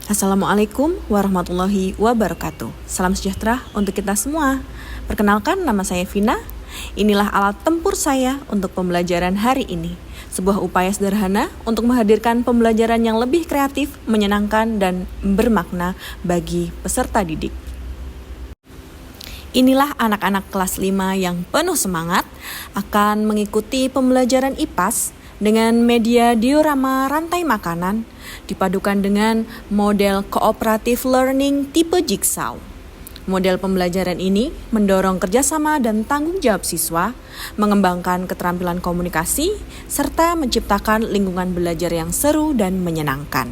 Assalamualaikum warahmatullahi wabarakatuh. Salam sejahtera untuk kita semua. Perkenalkan, nama saya Vina. Inilah alat tempur saya untuk pembelajaran hari ini. Sebuah upaya sederhana untuk menghadirkan pembelajaran yang lebih kreatif, menyenangkan, dan bermakna bagi peserta didik. Inilah anak-anak kelas 5 yang penuh semangat akan mengikuti pembelajaran IPAS dengan media diorama rantai makanan dipadukan dengan model cooperative learning tipe jigsaw. Model pembelajaran ini mendorong kerjasama dan tanggung jawab siswa, mengembangkan keterampilan komunikasi, serta menciptakan lingkungan belajar yang seru dan menyenangkan.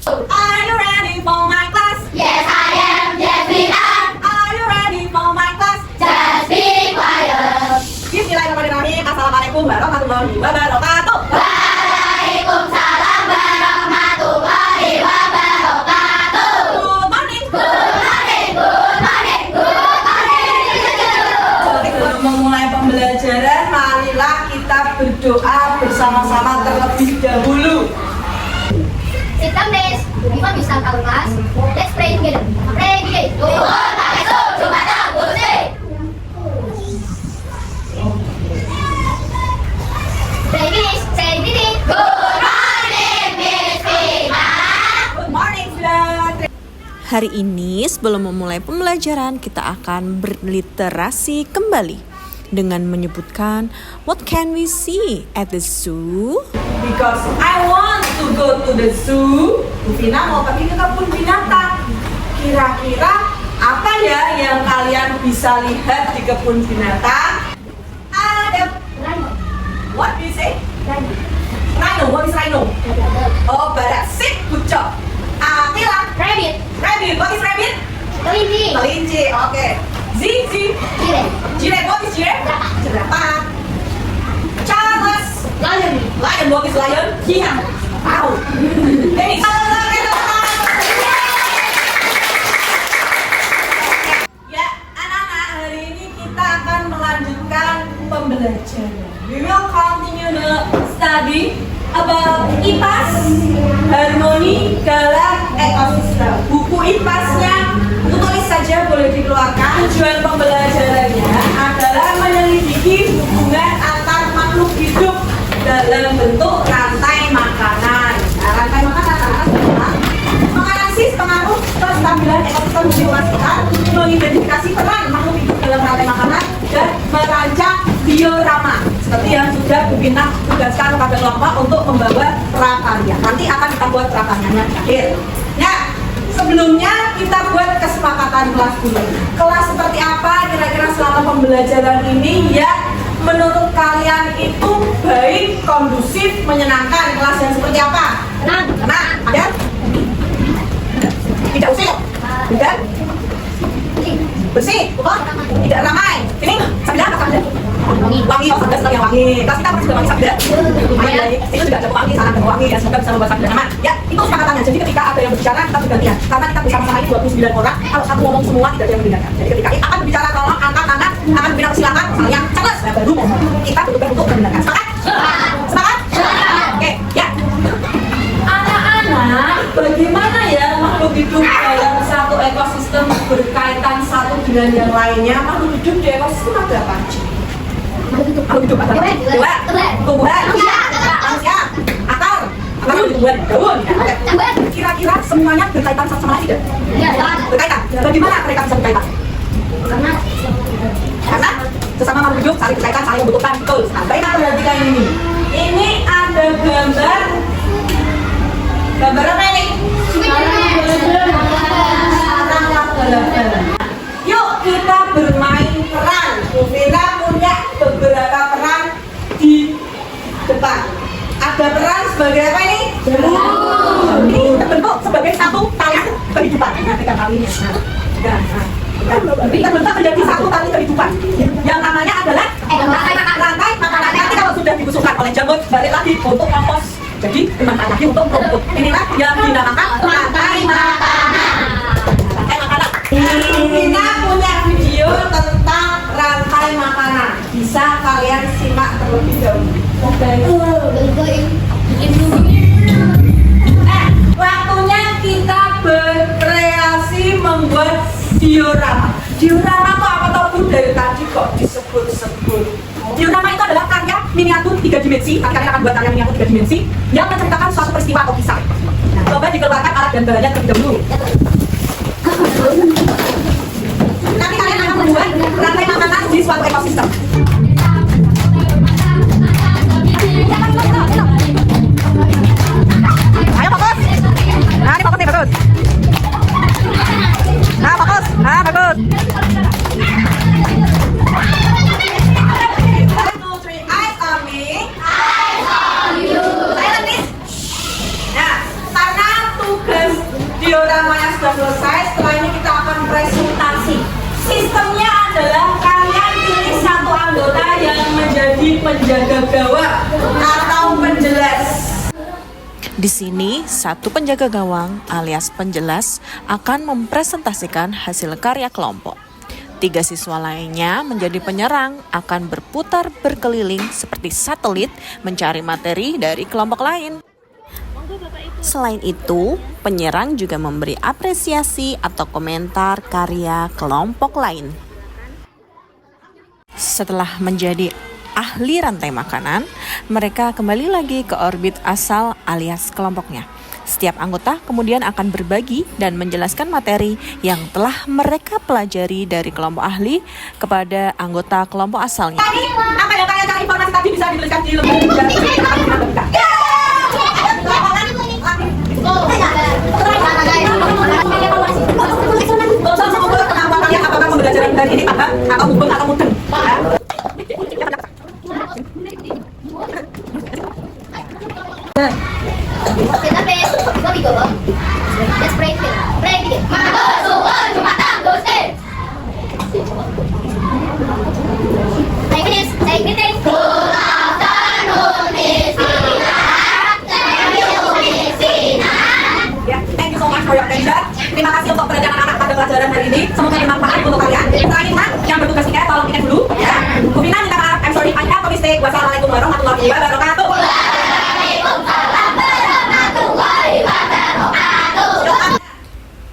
Are you ready for my class? Yes, I am. Yes, we are. Are you ready for my class? Just be quiet. Bismillahirrahmanirrahim. Assalamualaikum warahmatullahi wabarakatuh. Waalaikumsalam warahmatullahi wabarakatuh. Good morning. Good morning, good morning, good morning. Sebelum memulai pembelajaran, marilah kita berdoa bersama-sama terlebih dahulu. Sit down, please. Before we start our class, let's pray together. Pray begin. Tuhan Maha Esa, Jumatan Kursi. Pray begin. Say begin. Good morning, Miss Vina. Good morning, Vina. Hari ini sebelum memulai pembelajaran kita akan berliterasi kembali dengan menyebutkan what can we see at the zoo? Because I want to go to the zoo. Bu Vina mau pergi ke kebun binatang. Kira-kira apa ya yang kalian bisa lihat di kebun binatang? Ada. What do you say? Rhino. What is rhino? Oh, badak. Sip, good job. Tila. Rabbit. Rabbit. What is rabbit? Kelinci. Kelinci. Oke. Zizi. Jiran. Jiran. What is jiran? Jerapah. Charles. Lion. Lion. What is lion? Singa. Wow. Ini. Ya, anak-anak, hari ini kita akan melanjutkan pembelajaran. We will continue the study about IPAS, harmoni dalam ekosistem. Buku IPAS-nya tulis saja boleh dikeluarkan. Tujuan pembelajarannya adalah menyelidiki hubungan antar makhluk hidup dalam bentuk rantai makanan. Nah, rantai makanan adalah menganalisis pengaruh kestabilan ekosistem jiwa sekitar, mengidentifikasi peran makhluk hidup dalam rantai makanan, dan merancang diorama seperti yang sudah Bu Bintang tugaskan kepada kelompok untuk membawa prakarya. Nanti akan kita buat prakaryanya terakhir. Ya, sebelumnya kita buat kesepakatan kelas dulu. Kelas seperti apa kira-kira selama pembelajaran ini yang menurut kalian itu baik, kondusif, menyenangkan? Kelas yang seperti apa? Tenang. Tenang, ada? Tidak usir? Tidak? Bersih? Betul? Tidak ramai? Ini? Sabda apa sabda? Wangi, oh sabda senang yang wangi. Kelas kita pernah sudah wangi sabda? Lumayan, itu juga ada wangi, sangat wangi, dan semoga bisa membuat sabda nyaman. Ya, itu kesepakatannya. Jadi ketika ada yang berbicara, kita bergantian. Karena kita bersama-sama ini 29 orang, kalau satu ngomong semua tidak ada yang membedakan. Jadi ketika akan berbicara, tolong angkat tangan, akan berbicara silakan, yang Charles, nah baru ngomong. Kita berbuka untuk membedakan. Sepakat? Sepakat? Oke, ya. Anak-anak, bagaimana ya makhluk hidup dalam satu ekosistem berkaitan satu dengan yang lainnya? Makhluk hidup di ekosistem ada apa aja? Makhluk hidup ada apa? Hewan, tumbuhan, manusia, akar, tumbuhan, daun. Kira-kira semuanya berkaitan satu sama lain tidak? Berkaitan. Bagaimana mereka bisa berkaitan? Karena sesama makhluk hidup saling berkaitan, saling membutuhkan. Betul. Nah, baik, kita perhatikan ini. Ini ada gambar. Gambar apa ini? Yuk kita bermain peran. Bu Vina punya beberapa peran di depan. Ada peran sebagai apa ini? Ini terbentuk sebagai satu tali kehidupan. Tiga talinya. Kita bentuk menjadi satu tali kehidupan. Yang namanya adalah rantai makanan. Nanti kalau sudah dibusukkan oleh jamur, balik lagi untuk kompos. Jadi dimakan lagi untuk rumput. Inilah yang dinamakan rantai makanan. Rantai makanan. Kita punya video tentang rantai makanan. Bisa kalian simak terlebih dahulu. Waktunya kita Diorama tuh apa tau Bu? Dari tadi kok disebut-sebut. Diorama itu adalah karya miniatur 3 dimensi. Kalian akan buat karya miniatur 3 dimensi yang menceritakan suatu peristiwa atau kisah. Nah, coba dikeluarkan alat dan bahannya terlebih dahulu. Nanti kalian akan membuat rantai makanan di suatu ekosistem. Ayo fokus. Nah, ini fokus nih, bagus. Nah, fokus. Nah, bagus. 1, 2, 3, eyes on me. Eyes on you. Silent, please. Nah, karena tugas dioramanya sudah selesai, setelah ini kita akan presentasi. Sistemnya adalah kalian pilih satu anggota yang menjadi penjaga gawang atau penjelas. Di sini, satu penjaga gawang alias penjelas akan mempresentasikan hasil karya kelompok. 3 siswa lainnya menjadi penyerang, akan berputar berkeliling seperti satelit mencari materi dari kelompok lain. Selain itu, penyerang juga memberi apresiasi atau komentar karya kelompok lain. Setelah menjadi ahli rantai makanan, mereka kembali lagi ke orbit asal alias kelompoknya. Setiap anggota kemudian akan berbagi dan menjelaskan materi yang telah mereka pelajari dari kelompok ahli kepada anggota kelompok asalnya. Tadi, apa yang kalian cari informasi tadi bisa dituliskan di lembar. Apakah pembelajaran dari ini paham atau mubeng atau mudeng? Kita bes, kita bigo. Let's pray together. Pray together. Masukkan Jumatang dosen. Take it. Good afternoon, Miss Tina. Ya, thank you so much for your attention. Terima kasih untuk perhatian anak pada pelajaran hari ini. Semoga bermanfaat untuk kalian. Terakhir, yang bertugas tiket, tolong tiket dulu. Ya. Bu Vina minta maaf. I'm sorry, I have a mistake. Wassalamualaikum warahmatullahi wabarakatuh.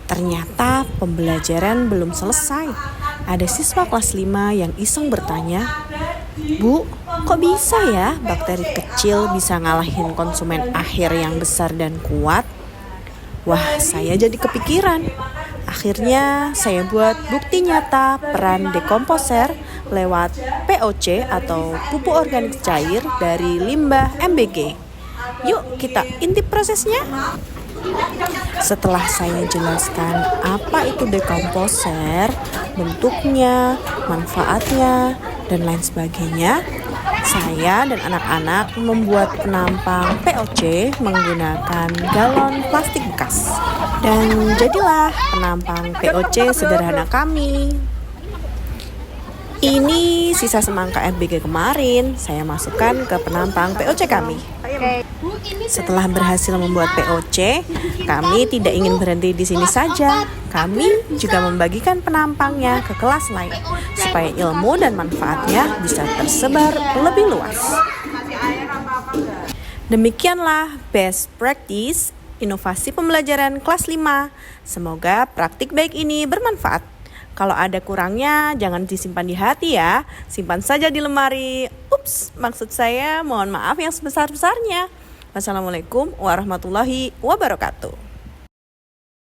Ternyata pembelajaran belum selesai. Ada siswa kelas 5 yang iseng bertanya, "Bu, kok bisa ya bakteri kecil bisa ngalahin konsumen akhir yang besar dan kuat?" Wah, saya jadi kepikiran. Akhirnya saya buat bukti nyata peran dekomposer lewat POC atau pupuk organik cair dari limbah MBG. Yuk kita intip prosesnya. Setelah saya jelaskan apa itu dekomposer, bentuknya, manfaatnya, dan lain sebagainya, saya dan anak-anak membuat penampang POC menggunakan galon plastik bekas. Dan jadilah penampang POC sederhana kami. Ini sisa semangka MBG kemarin, saya masukkan ke penampang POC kami. Setelah berhasil membuat POC, kami tidak ingin berhenti di sini saja. Kami juga membagikan penampangnya ke kelas lain, supaya ilmu dan manfaatnya bisa tersebar lebih luas. Demikianlah best practice inovasi pembelajaran kelas 5. Semoga praktik baik ini bermanfaat. Kalau ada kurangnya, jangan disimpan di hati ya. Simpan saja di lemari. Ups, maksud saya mohon maaf yang sebesar-besarnya. Wassalamualaikum warahmatullahi wabarakatuh.